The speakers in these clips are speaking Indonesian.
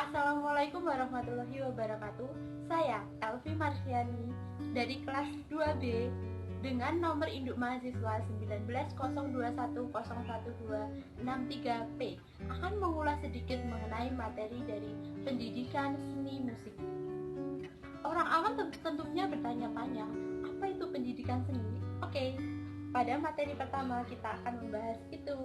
Assalamualaikum warahmatullahi wabarakatuh. Saya Elvi Marsyani dari kelas 2B dengan nomor induk mahasiswa 1902101263P akan mengulas sedikit mengenai materi dari pendidikan seni musik. Orang awam tentunya bertanya-tanya, apa itu pendidikan seni? Oke, pada materi pertama kita akan membahas itu.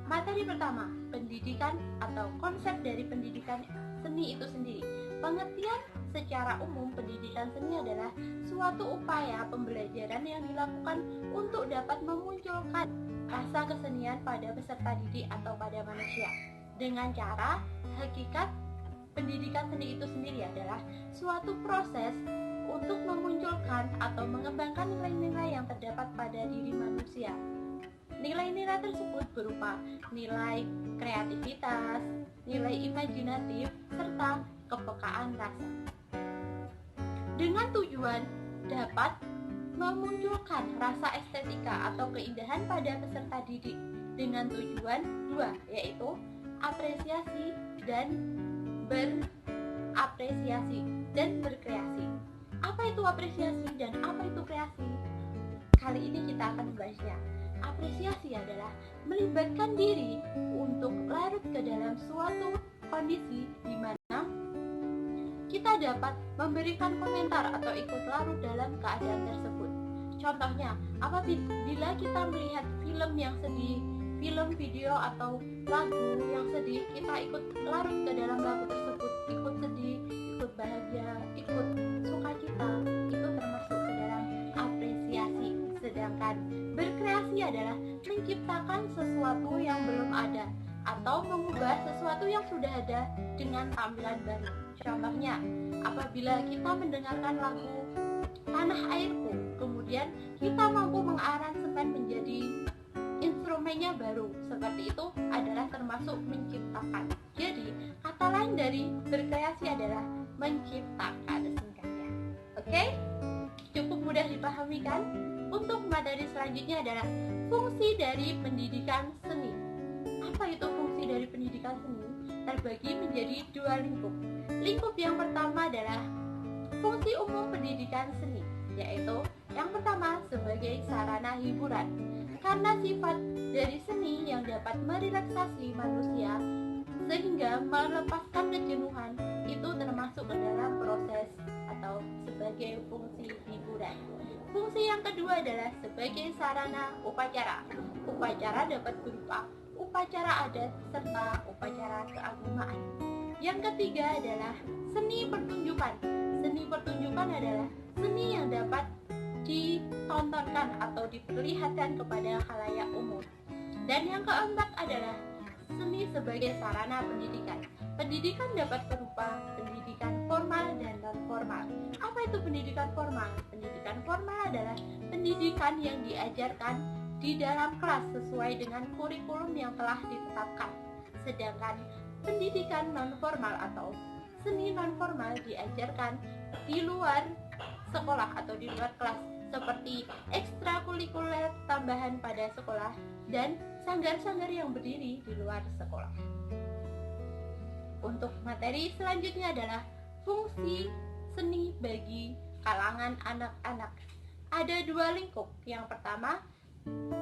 Materi pertama, pendidikan atau konsep dari pendidikan seni itu sendiri. Pengertian secara umum pendidikan seni adalah suatu upaya pembelajaran yang dilakukan untuk dapat memunculkan rasa kesenian pada peserta didik atau pada manusia. Dengan cara, hakikat pendidikan seni itu sendiri adalah suatu proses untuk memunculkan atau mengembangkan nilai-nilai yang terdapat pada diri manusia. Nilai-nilai tersebut berupa nilai kreativitas, nilai imajinatif, serta kepekaan rasa. Dengan tujuan dapat memunculkan rasa estetika atau keindahan pada peserta didik dengan tujuan dua, yaitu apresiasi dan berkreasi. Apa itu apresiasi dan apa itu kreasi? Kali ini kita akan membahasnya. Apresiasi adalah melibatkan diri untuk larut ke dalam suatu kondisi di mana kita dapat memberikan komentar atau ikut larut dalam keadaan tersebut. Contohnya, apabila kita melihat film yang sedih, film, video, atau lagu yang sedih, kita ikut larut ke dalam lagu tersebut, ikut sedih, ikut bahagia, ikut sukacita, itu termasuk ke dalam apresiasi. Sedangkan berkreasi adalah menciptakan sesuatu yang belum ada atau mengubah sesuatu yang sudah ada dengan tampilan baru. Contohnya, apabila kita mendengarkan lagu Tanah Airku, kemudian kita mampu mengaransemen menjadi instrumennya baru, seperti itu adalah termasuk menciptakan. Jadi, kata lain dari berkreasi adalah menciptakan singkatnya. Oke? Cukup mudah dipahami kan? Untuk materi selanjutnya adalah fungsi dari pendidikan seni. Apa itu fungsi dari pendidikan seni? Terbagi menjadi dua lingkup. Lingkup yang pertama adalah fungsi umum pendidikan seni, yaitu yang pertama sebagai sarana hiburan. Karena sifat dari seni yang dapat merelaksasi manusia sehingga melepaskan kejenuhan, itu termasuk ke dalam proses atau sebagai fungsi hiburan. Fungsi yang kedua adalah sebagai sarana upacara. Upacara dapat berupa upacara adat serta upacara keagamaan. Yang ketiga adalah seni pertunjukan. Seni pertunjukan adalah seni yang dapat ditontonkan atau diperlihatkan kepada khalayak umum. Dan yang keempat adalah seni sebagai sarana pendidikan. Pendidikan dapat berupa pendidikan formal dan non-formal. Apa itu pendidikan formal? Pendidikan formal adalah pendidikan yang diajarkan di dalam kelas sesuai dengan kurikulum yang telah ditetapkan. Sedangkan pendidikan non-formal atau seni non-formal diajarkan di luar sekolah atau di luar kelas, seperti ekstrakurikuler tambahan pada sekolah dan sanggar-sanggar yang berdiri di luar sekolah. Untuk materi selanjutnya adalah fungsi seni bagi kalangan anak-anak. Ada dua lingkup. Yang pertama,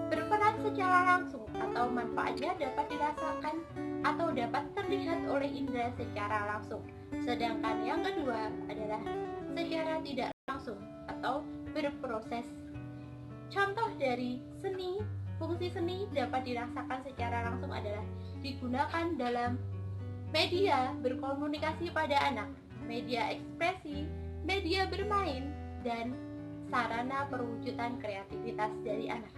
berperan secara langsung atau manfaatnya dapat dirasakan atau dapat terlihat oleh indera secara langsung. Sedangkan yang kedua adalah secara tidak langsung atau berproses. Contoh dari seni, fungsi seni dapat dirasakan secara langsung adalah digunakan dalam media berkomunikasi pada anak, media ekspresi, media bermain, dan sarana perwujudan kreativitas dari anak.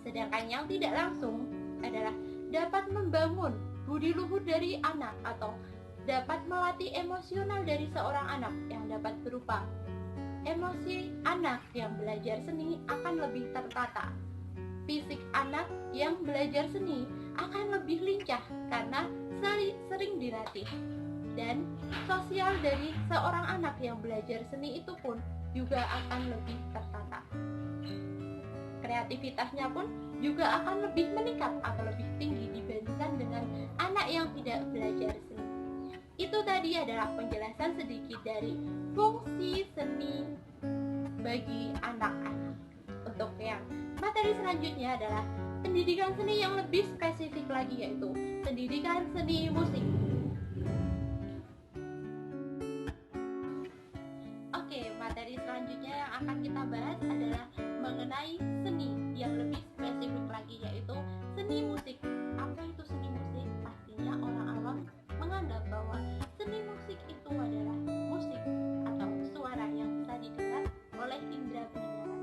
Sedangkan yang tidak langsung adalah dapat membangun budi luhur dari anak atau dapat melatih emosional dari seorang anak yang dapat berupa emosi anak yang belajar seni akan lebih tertata. Fisik anak yang belajar seni akan lebih lincah karena sering dilatih. Dan sosial dari seorang anak yang belajar seni itu pun juga akan lebih tertata. Kreativitasnya pun juga akan lebih meningkat atau lebih tinggi dibandingkan dengan anak yang tidak belajar seni. Itu tadi adalah penjelasan sedikit dari fungsi seni bagi anak-anak. Untuk yang materi selanjutnya adalah pendidikan seni yang lebih spesifik lagi, yaitu pendidikan seni musik. Oke, materi selanjutnya yang akan kita bahas adalah mengenai seni yang lebih spesifik lagi, yaitu seni musik. Apa itu seni musik? Pastinya orang awam menganggap bahwa seni musik itu adalah musik atau suara yang bisa didengar oleh indera pendengaran.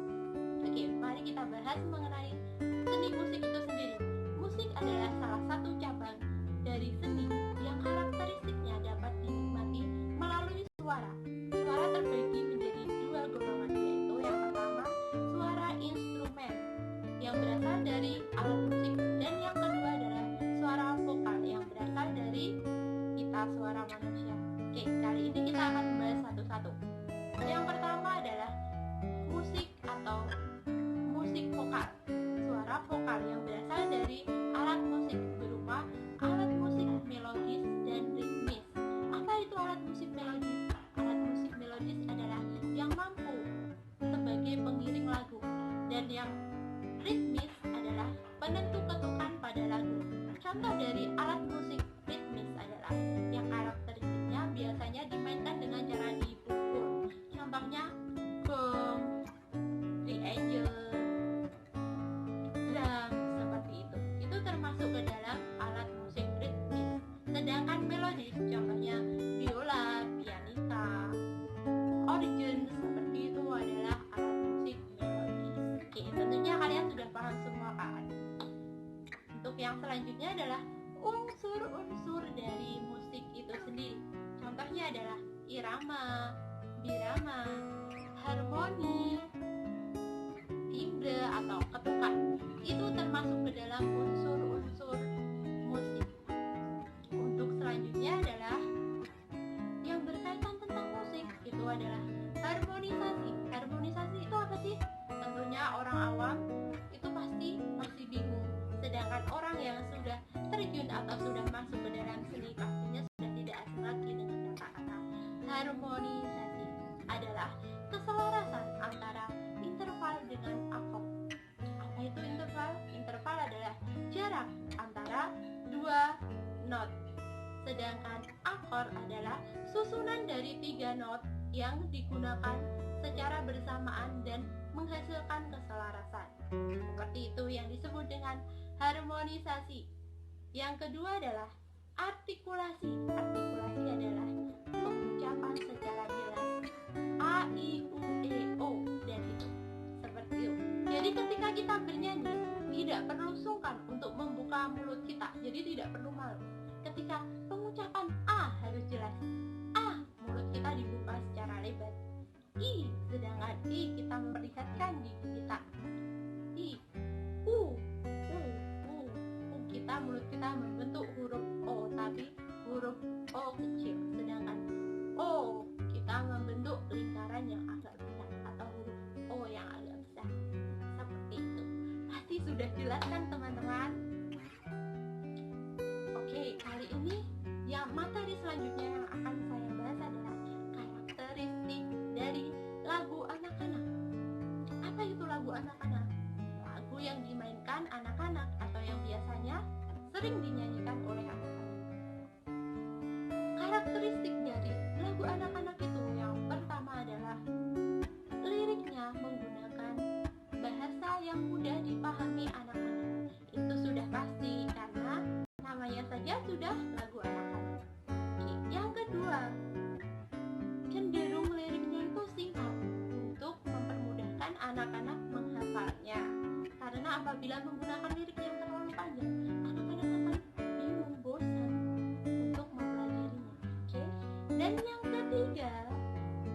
Oke, mari kita bahas mengenai seni musik itu sendiri. Musik adalah salah satu cabang dari seni yang karakteristiknya dapat dinikmati melalui suara. Suara terbagi menjadi dua golongan, yaitu yang pertama suara instrumen yang berasal dari alat musik, dan yang kedua adalah suara vokal yang berasal dari kita, suara manusia. Oke, kali ini kita akan membahas satu-satu. Yang pertama adalah musik atau musik vokal. Suara vokal yang berasal dari alat musik berupa alat musik melodis dan ritmis. Apa itu alat musik melodis? Alat musik melodis adalah yang mampu sebagai pengiring lagu, dan yang ritmis adalah penentu ketukan pada lagu. Contoh dari alat musik ritmis adalah yang karakteristiknya biasanya dimainkan dengan cara dipukul. Contohnya gong, triangle, drum, seperti itu. Itu termasuk ke dalam alat musik ritmis. Sedangkan melodis, contohnya biola, pianika, organ, seperti itu adalah alat musik melodis. Oke, tentunya kalian sudah paham semua kan? Untuk yang selanjutnya adalah unsur-unsur dari musik itu sendiri. Contohnya adalah irama, birama, harmoni, timbre atau ketukan. Itu termasuk ke dalam unsur-unsur musik. Untuk selanjutnya adalah yang berkaitan tentang musik, itu adalah harmonisasi. Harmonisasi itu apa sih? Tentunya orang awam itu pasti masih bingung. Sedangkan orang yang sudah terjun atau sudah masuk ke dalam seni pastinya sudah tidak asing lagi dengan kata-kata harmonisasi. Adalah keselarasan antara interval dengan akord. Apa itu interval? Interval adalah jarak antara dua not. Sedangkan akord adalah susunan dari 3 not yang digunakan secara bersamaan dan menghasilkan keselarasan. Seperti itu yang disebut dengan harmonisasi. Yang kedua adalah artikulasi. Artikulasi adalah pengucapan secara jelas. A, I, U, E, O, dan itu. Seperti itu. Jadi ketika kita bernyanyi, tidak perlu sungkan untuk membuka mulut kita. Jadi tidak perlu malu. Ketika pengucapan A harus jelas. A, mulut kita dibuka secara lebar. I, sedangkan I kita memperlihatkan gigi kita. I, U, kita mulut kita membentuk huruf O, tapi huruf O kecil. Sedangkan O kita membentuk lingkaran yang agak besar atau huruf O yang agak besar. Seperti itu. Pasti sudah jelas kan teman-teman? Oke, kali ini yang materi selanjutnya yang akan saya bahas adalah karakteristik dari lagu anak-anak. Apa itu lagu anak-anak? Lagu yang dimainkan anak-anak atau yang biasanya sering dinyanyikan oleh anak-anak. Karakteristik dari lagu anak-anak itu yang pertama adalah liriknya menggunakan bahasa yang mudah dipahami anak-anak. Itu sudah pasti karena namanya saja sudah lagu anak-anak. Yang kedua, cenderung liriknya itu singkat untuk mempermudahkan anak-anak menghafalnya. Karena apabila menggunakan lirik yang terlalu panjang, anak-anak akan bingung, bosan untuk mempelajarinya. Oke. Dan yang ketiga,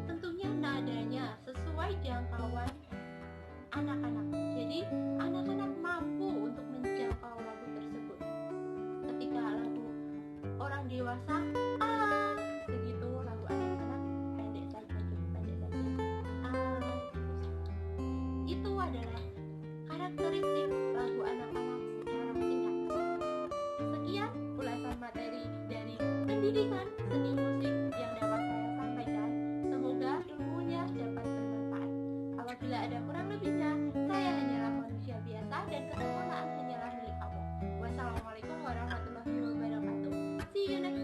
tentunya nadanya sesuai jangkauan anak-anak. Jadi anak-anak mampu untuk menjangkau lagu tersebut. Ketika lagu orang dewasa begitu, lagu anak-anak pendek saja. Itu adalah karakteristik lagu anak-anak secara singkat. Sekian ulasan materi dari pendidikan seni Tidak ada kurang lebihnya. Saya hanyalah manusia biasa dan kesempurnaan hanyalah milik Allah. Wassalamualaikum warahmatullahi wabarakatuh. See you next